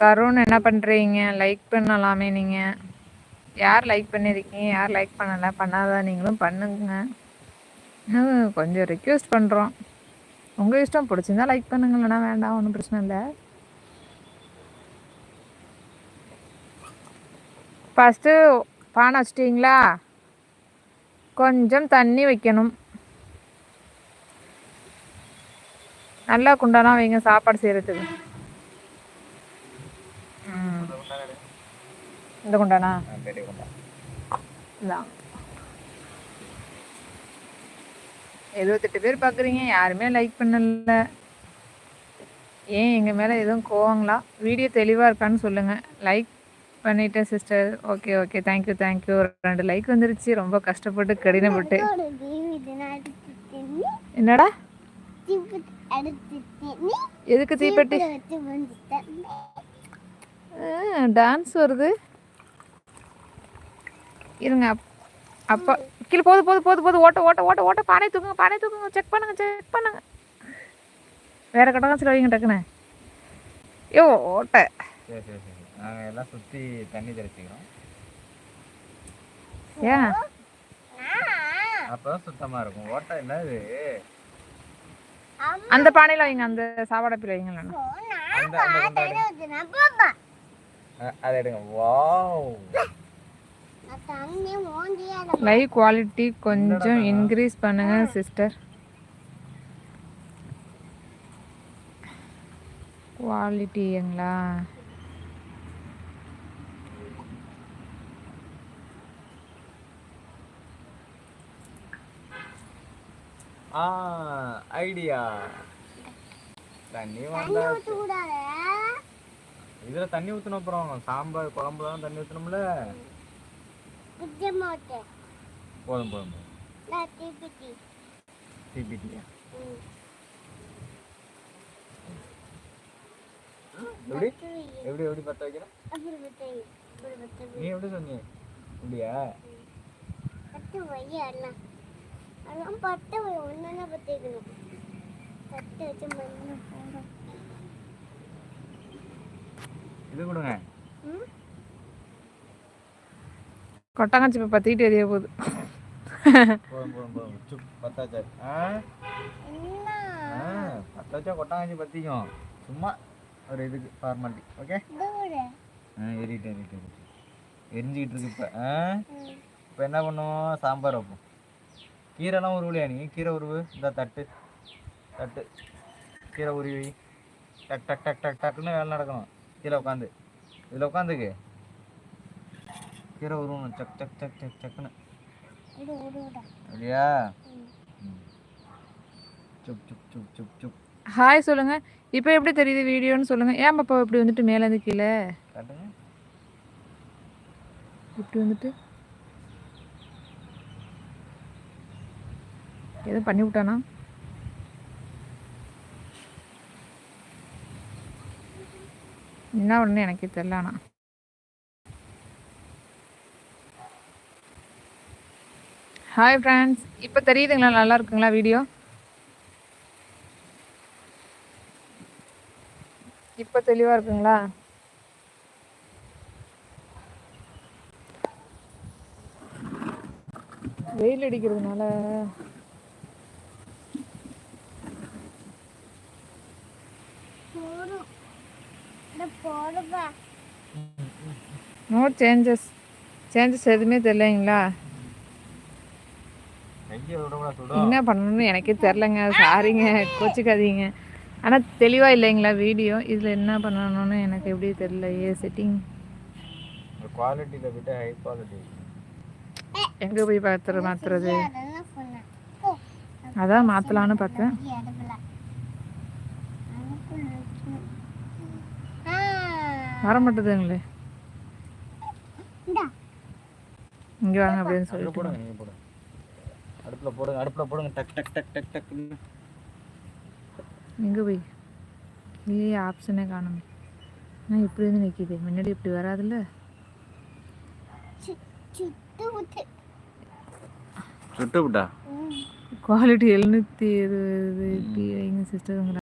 தருண் என்ன பண்ணுறீங்க? லைக் பண்ணலாமே நீங்கள். யார் லைக் பண்ணியிருக்கீங்க, யார் லைக் பண்ணலை? பண்ணாதான் நீங்களும் பண்ணுங்க. கொஞ்சம் ரெக்வெஸ்ட் பண்ணுறோம். உங்கள் இஷ்டம், பிடிச்சிருந்தா லைக் பண்ணுங்க, இல்லைனா வேண்டாம், ஒன்றும் பிரச்சனை இல்லை. ஃபஸ்ட்டு பானை வச்சிட்டிங்களா? கொஞ்சம் தண்ணி வைக்கணும். நல்லா குண்டானா வைங்க சாப்பாடு செய்கிறதுக்கு. இந்த குண்டானா? இதான் 78 பேர் பார்க்குறீங்க, யாருமே லைக் பண்ணல. ஏன் எங்கள் மேலே எதுவும் கோவங்களா? வீடியோ தெளிவாக இருக்கான்னு சொல்லுங்கள். லைக் பண்ணிட்டேன் sister. Okay okay, thank you thank you. 2 like வந்துருச்சு. ரொம்ப கஷ்டப்பட்டு கடினப்பட்டு. என்னடா எதுக்கு தீப்பெட்டி? டான்ஸ் வருது இருங்க. அப்பா கீழே போது போது போது போது ஓட்ட ஓட்ட ஓட்ட ஓட்ட. பானை தூக்குங்க, பானை தூக்குங்க. செக் பண்ணுங்க, செக் பண்ணுங்க. வேற கடகாசில் வைங்க டக்குன்னு. ஐயோ ஓட்ட. சரி சரி சரி, நாங்கள் எல்லாம் சுற்றி தண்ணி தெளிச்சிக்கிறோம். ஏன் அப்போ சுத்தமாக இருக்கும். ஓட்ட என்னது? அந்த பானையில் வைங்க, அந்த சாப்பாடப்பில் வைங்க. அதை எடுங்க. வாவ், லைவ் குவாலிட்டி கொஞ்சம் இன்க்ரீஸ் பண்ணுங்க சிஸ்டர். குவாலிட்டிங்களா? ஐடியா. தண்ணி வந்தாச்சு. இதில் தண்ணி ஊற்றணும். அப்புறம் சாம்பார் குழம்புலாம் தண்ணி ஊற்றணும்ல. போதும் போதும் போதும். தீப்பிட்டியா? எப்படி எப்படி எப்படி பற்ற வைக்கிறேன்? நீ எப்படி சொன்னீ? அப்படியா? இது கொடுங்க. கொட்டாங்கச்சி இப்போ பற்றிக்கிட்டு எரிய போகுது. போதும் போதும் போதும். சுப் பத்தாச்சா? பத்தாச்சா? கொட்டாங்கச்சி பற்றிக்கும். சும்மா ஒரு இதுக்கு ஃபார்மாலிட்டி. ஓகே, எரிட்டு எரிட்டு எரிட்டு எரிஞ்சிக்கிட்டு இருக்கு இப்போ. இப்போ என்ன பண்ணுவோம்? சாம்பார் வைப்போம். கீரைலாம் உருவலையா நீ? கீரை உருவு. இந்த தட்டு தட்டு கீரை உருவி டக் டக் டக் டக் டக்குன்னு வேலை நடக்கணும். கீழே உட்காந்து இதில் உட்காந்துக்கு கீரை உருவணும். சக் சக் சக் சக் சக்குன்னு. அப்படியா? சுப் சுப் சுப் சுப் சுப். ஹாய் சொல்லுங்க. இப்போ எப்படி தெரியுது வீடியோன்னு சொல்லுங்க. ஏன் பாப்பா இப்படி வந்துட்டு மேலேருந்து கீழே காட்டுங்க. இப்படி வந்துட்டு எதுவும் பண்ணி விட்டானா? என்ன ஒன்று எனக்கே தெரியலண்ணா. ஹாய் ஃப்ரெண்ட்ஸ், இப்போ தெரியுதுங்களா? நல்லா இருக்குங்களா வீடியோ? இப்போ தெளிவாக இருக்குங்களா? வெயில் அடிக்கிறதுனால நோ சேஞ்சஸ் எதுவுமே தெரியலைங்களா? என்ன பண்ணணும்னு எனக்கே தெரிலங்க. சாரிங்க, கோச்சிக்காதீங்க. ஆனால் தெளிவாக இல்லைங்களா வீடியோ? இதில் என்ன பண்ணணும்னு எனக்கு எப்படி தெரியலையே. செட்டிங் குவாலிட்டியில் விட்டு ஹை குவாலிட்டி எங்கே போய் மாற்றுறது? அதான் மாற்றலான்னு பார்த்தேன். வர மாட்டேதுங்களே. இங்கே வாங்க அப்படின்னு சொல்லிட்டு போடுங்க. நீங்கள் போடுங்க, அடுப்பில் போடுங்க, அடுப்பில் போடுங்க. டக் டக் டக் டக் டக். எங்கே போய் இல்லையே, ஆப்ஷனே காணுமே. ஆனால் இப்படி வந்து நிற்கிது. முன்னாடி இப்படி வராதுல்ல. சுட்டு விட்டா குவாலிட்டி 720 சிஸ்டருங்கிற